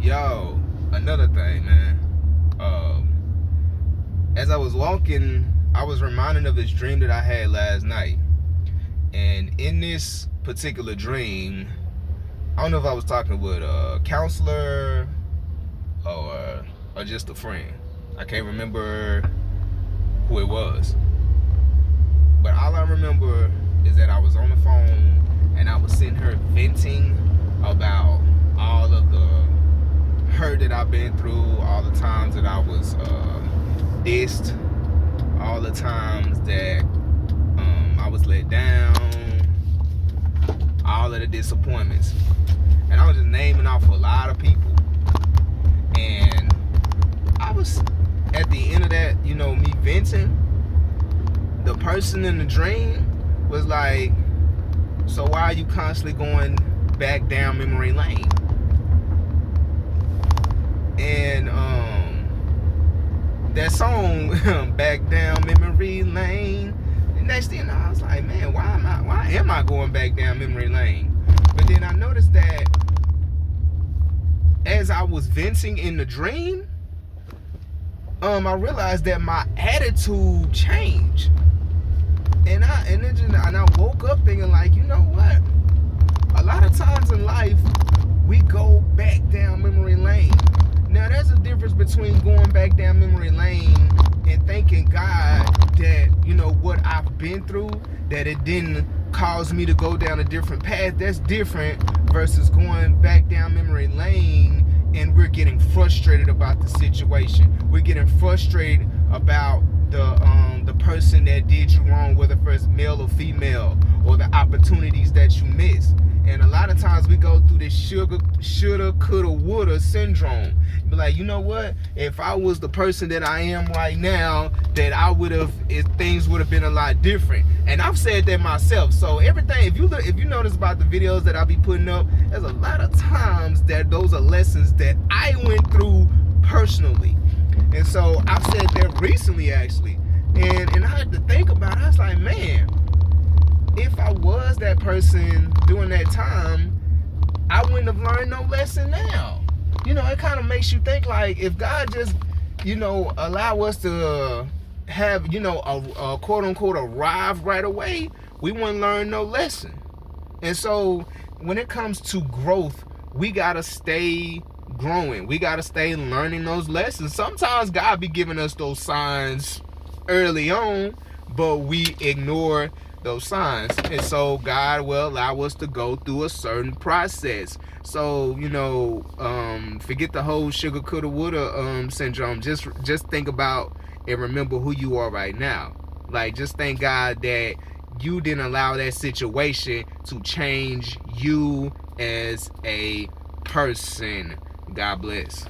Yo, another thing, man. As I was walking, I was reminded of this dream that I had last night. And in this particular dream, I don't know if I was talking with a counselor or just a friend. I can't remember who it was. But all I remember is that I was on the phone and I was sitting here venting about all of the hurt that I've been through, all the times that I was dissed, all the times that I was let down, all of the disappointments. And I was just naming off a lot of people. And I was, at the end of that, me venting, the person in the dream was like, so why are you constantly going back down memory lane? And that song, Back Down Memory Lane, the next thing I was like, man, why am I going back down memory lane? But then I noticed that as I was venting in the dream, I realized that my attitude changed. And I woke up thinking, like, you know what? A lot of times in life, we go back down memory lane. Now, there's a difference between going back down memory lane and thanking God that, what I've been through, that it didn't cause me to go down a different path. That's different versus going back down memory lane and we're getting frustrated about the situation. We're getting frustrated about the person that did you wrong, whether it's male or female, or the opportunities that you missed. And a lot of times we go through this shoulda, coulda, woulda syndrome. Be like, you know what? If I was the person that I am right now, that I would have, things would have been a lot different. And I've said that myself. So everything, if you notice about the videos that I be putting up, there's a lot of times that those are lessons that I went through personally. And so I've said that recently, actually. And I had to think about it. I was like, man, if I was that person during that time, I wouldn't have learned no lesson now. It kind of makes you think, like, if God just, allow us to have, a quote unquote arrive right away, we wouldn't learn no lesson. And so when it comes to growth, we gotta stay growing. We gotta stay learning those lessons. Sometimes God be giving us those signs early on, but we ignore those signs, and so God will allow us to go through a certain process. So forget the whole shoulda, coulda, woulda syndrome. Just think about and remember who you are right now. Like, just thank God that you didn't allow that situation to change you as a person. God bless.